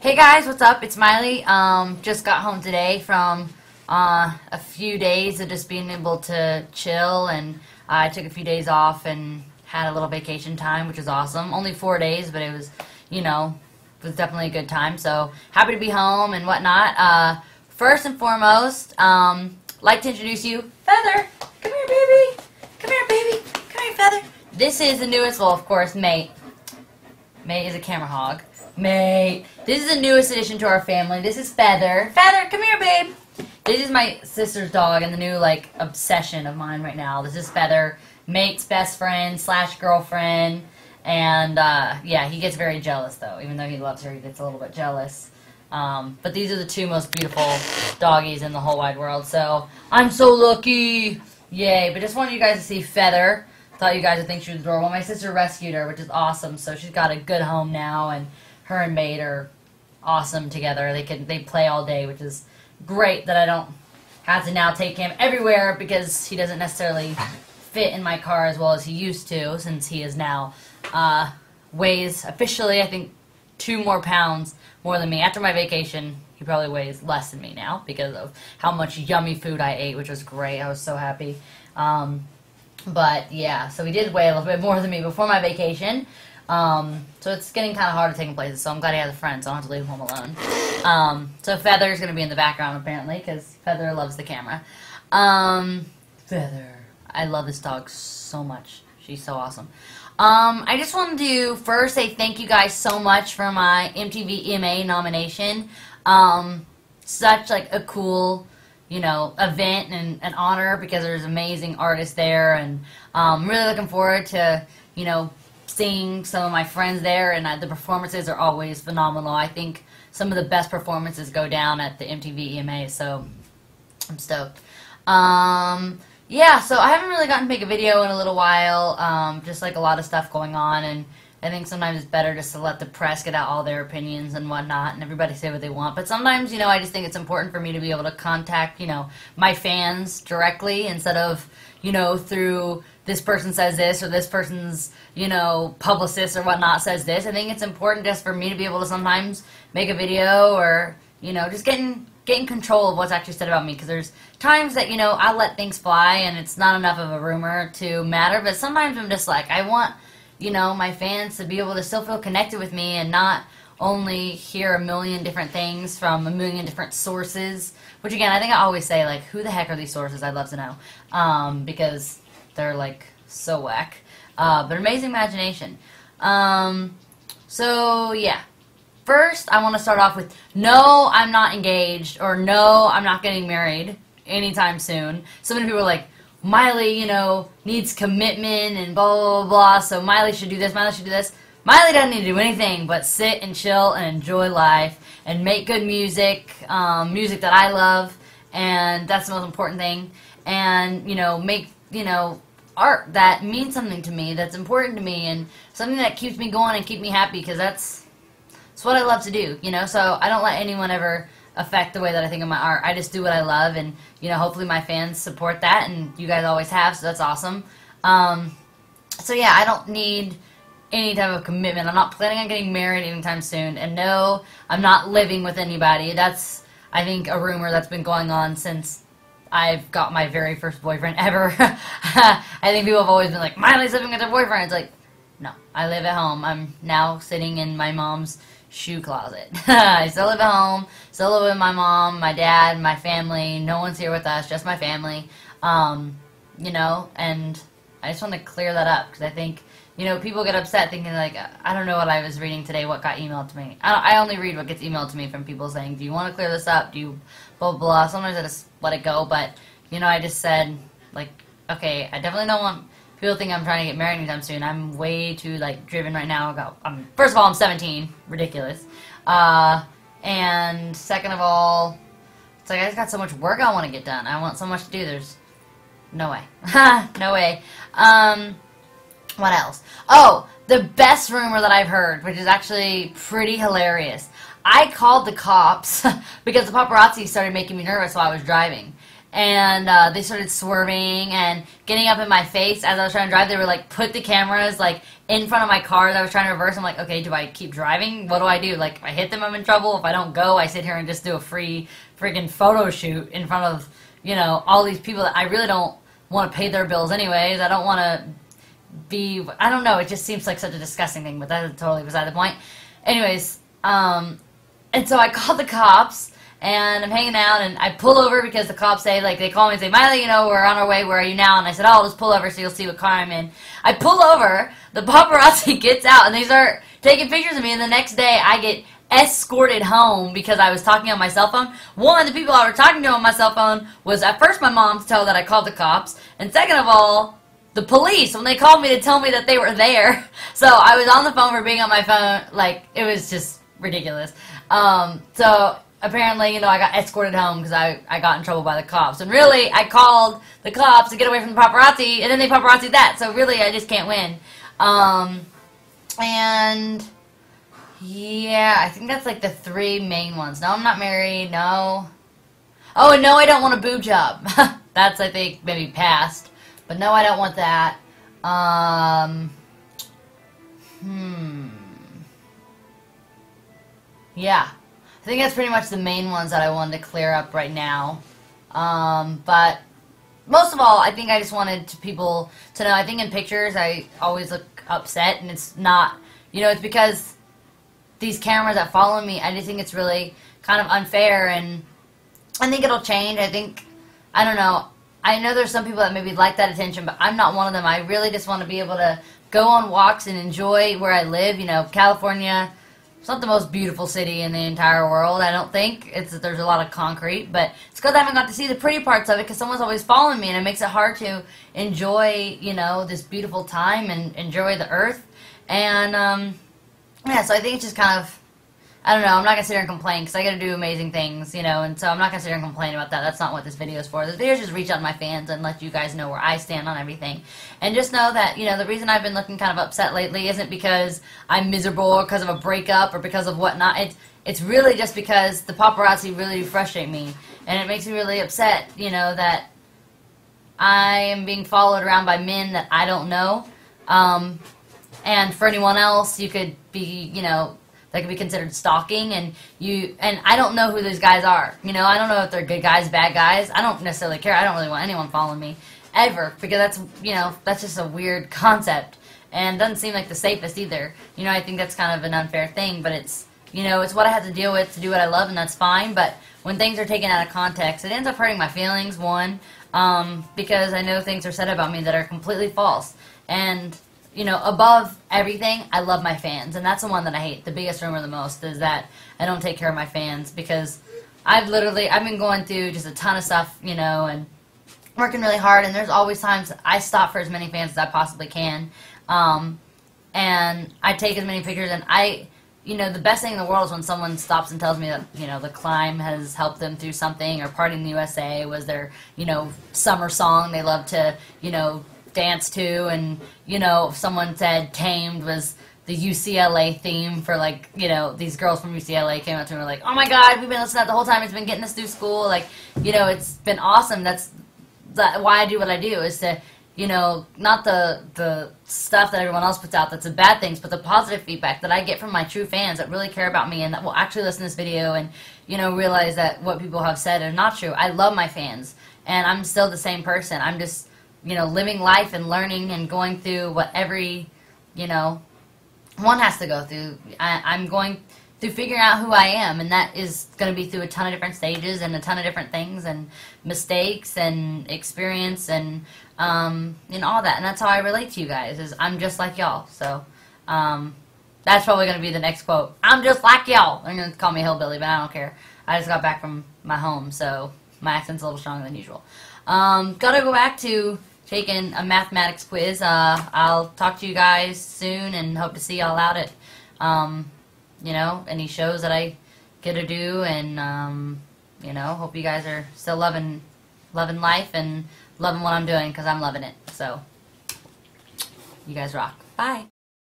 Hey guys, what's up? It's Miley. Just got home today from a few days of just being able to chill, and I took a few days off and had a little vacation time, which was awesome. Only 4 days, but it was, it was definitely a good time. So happy to be home and whatnot. First and foremost, like to introduce you, Feather. Come here, baby. Come here, baby. Come here, Feather. This is the newest, well, of course, Mate. Mate is a camera hog. Mate. This is the newest addition to our family. This is Feather. Feather, come here, babe. This is my sister's dog and the new, obsession of mine right now. This is Feather, Mate's best friend / girlfriend. And, yeah, he gets very jealous, though. Even though he loves her, he gets a little bit jealous. But these are the two most beautiful doggies in the whole wide world. So, I'm so lucky. Yay. But just wanted you guys to see Feather. Thought you guys would think she was adorable. My sister rescued her, which is awesome. So she's got a good home now, and her and Mate are awesome together. They play all day, which is great that I don't have to now take him everywhere because he doesn't necessarily fit in my car as well as he used to, since he is now weighs officially, I think, 2 more pounds more than me. After my vacation, he probably weighs less than me now because of how much yummy food I ate, which was great. I was so happy. But yeah, so he did weigh a little bit more than me before my vacation. So it's getting kind of hard to take him places, so I'm glad he has a friend, so I don't have to leave him home alone. So Feather's going to be in the background, apparently, because Feather loves the camera. Feather. I love this dog so much. She's so awesome. I just wanted to first say thank you guys so much for my MTV EMA nomination. Such, a cool, event and an honor because there's amazing artists there, and I'm really looking forward to, seeing some of my friends there, and the performances are always phenomenal. I think some of the best performances go down at the MTV EMA, so I'm stoked. Yeah, so I haven't really gotten to make a video in a little while, just a lot of stuff going on, and I think sometimes it's better just to let the press get out all their opinions and whatnot, and everybody say what they want. But sometimes, I just think it's important for me to be able to contact, my fans directly instead of, through this person says this or this person's, publicist or whatnot says this. I think it's important just for me to be able to sometimes make a video or, just get in control of what's actually said about me. Because there's times that, I let things fly and it's not enough of a rumor to matter. But sometimes I'm just I want, my fans to be able to still feel connected with me and not only hear a million different things from a million different sources. Which, again, I think I always say, who the heck are these sources? I'd love to know. Because they're, so whack. But amazing imagination. So, yeah. First, I want to start off with, no, I'm not engaged, or no, I'm not getting married anytime soon. So many people are like, Miley, needs commitment and blah, blah, blah, blah, so Miley should do this, Miley should do this. Miley doesn't need to do anything but sit and chill and enjoy life and make good music, music that I love, and that's the most important thing. And, make, art that means something to me, that's important to me, and something that keeps me going and keep me happy, because that's what I love to do, so I don't let anyone ever affect the way that I think of my art. I just do what I love, and, hopefully my fans support that, and you guys always have, so that's awesome. So yeah, I don't need any type of commitment. I'm not planning on getting married anytime soon, and no, I'm not living with anybody. That's, I think, a rumor that's been going on since I've got my very first boyfriend ever. I think people have always been like, Miley's living with her boyfriend. It's like, no, I live at home. I'm now sitting in my mom's shoe closet. I still live at home, still live with my mom, my dad, my family. No one's here with us, just my family. And I just want to clear that up, because I think, people get upset thinking, I don't know what I was reading today, what got emailed to me. I only read what gets emailed to me from people saying, do you want to clear this up? Do you blah, blah, blah. Sometimes I just let it go, but, I just said, okay, I definitely don't want people to think I'm trying to get married anytime soon. I'm way too, driven right now. First of all, I'm 17. Ridiculous. And second of all, it's I just got so much work I want to get done. I want so much to do. There's no way. No way. What else? Oh, the best rumor that I've heard, which is actually pretty hilarious. I called the cops because the paparazzi started making me nervous while I was driving. and they started swerving and getting up in my face as I was trying to drive. They were like, put the cameras like in front of my car that I was trying to reverse. I'm like, okay, do I keep driving? What do I do? Like, if I hit them, I'm in trouble. If I don't go, I sit here and just do a free freaking photo shoot in front of, you know, all these people that I really don't want to pay their bills anyways. I don't want to be, I don't know, it just seems like such a disgusting thing, but that's totally beside the point. Anyways, and so I called the cops, and I'm hanging out, and I pull over because the cops say, like, they call me and say, Miley, you know, we're on our way, where are you now? And I said, oh, I'll just pull over so you'll see what car I'm in. I pull over, the paparazzi gets out, and they start taking pictures of me, and the next day I get escorted home because I was talking on my cell phone. One, the people I was talking to on my cell phone was at first my mom to tell that I called the cops, and second of all, the police, when they called me to tell me that they were there. So I was on the phone for being on my phone. Like, it was just ridiculous. So apparently, you know, I got escorted home because I got in trouble by the cops. And really, I called the cops to get away from the paparazzi, and then they paparazzi'd that. So really, I just can't win. And yeah, I think that's like the 3 main ones. No, I'm not married. No. Oh, and no, I don't want a boob job. That's, I think, maybe past. But no, I don't want that. Yeah. I think that's pretty much the main ones that I wanted to clear up right now. But most of all, I think I just wanted people to know, I think in pictures I always look upset, and it's not, you know, it's because these cameras that follow me, I just think it's really kind of unfair, and I think it'll change. I think, I don't know, I know there's some people that maybe like that attention, but I'm not one of them. I really just want to be able to go on walks and enjoy where I live. You know, California, it's not the most beautiful city in the entire world, I don't think. There's a lot of concrete, but it's because I haven't got to see the pretty parts of it because someone's always following me, and it makes it hard to enjoy, you know, this beautiful time and enjoy the earth. And, yeah, so I think it's just kind of, I don't know, I'm not going to sit here and complain because I got to do amazing things, you know, and so I'm not going to sit here and complain about that. That's not what this video is for. This video is just reach out to my fans and let you guys know where I stand on everything. And just know that, you know, the reason I've been looking kind of upset lately isn't because I'm miserable or because of a breakup or because of whatnot. It's really just because the paparazzi really frustrate me. And it makes me really upset, you know, that I am being followed around by men that I don't know. And for anyone else, you could be, you know, that could be considered stalking, and I don't know who those guys are. You know, I don't know if they're good guys, bad guys. I don't necessarily care. I don't really want anyone following me ever, because that's, you know, that's just a weird concept, and doesn't seem like the safest either. You know, I think that's kind of an unfair thing, but it's, you know, it's what I have to deal with to do what I love, and that's fine. But when things are taken out of context, it ends up hurting my feelings, one, because I know things are said about me that are completely false. And, you know, above everything, I love my fans, and that's the one that I hate. The biggest rumor the most is that I don't take care of my fans, because I've been going through just a ton of stuff, you know, and working really hard, and there's always times I stop for as many fans as I possibly can, and I take as many pictures, and you know, the best thing in the world is when someone stops and tells me that, you know, the climb has helped them through something, or Party in the USA was their, you know, summer song they love to, you know, dance to, and, you know, if someone said Tamed was the UCLA theme for, like, you know, these girls from UCLA came up to me and were like, oh my god, we've been listening to that the whole time, it's been getting us through school, like, you know, it's been awesome. That's why I do what I do, is to, you know, not the stuff that everyone else puts out that's the bad things, but the positive feedback that I get from my true fans that really care about me and that will actually listen to this video and, you know, realize that what people have said are not true. I love my fans, and I'm still the same person. I'm just, you know, living life and learning and going through what every, you know, one has to go through. I'm going through figuring out who I am, and that is going to be through a ton of different stages and a ton of different things and mistakes and experience and all that. And that's how I relate to you guys, is I'm just like y'all. So that's probably going to be the next quote. I'm just like y'all. They're going to call me hillbilly, but I don't care. I just got back from my home, so my accent's a little stronger than usual. Gotta go back to taking a mathematics quiz. I'll talk to you guys soon and hope to see y'all out at, you know, any shows that I get to do, and, you know, hope you guys are still loving life and loving what I'm doing, because I'm loving it. So, you guys rock. Bye.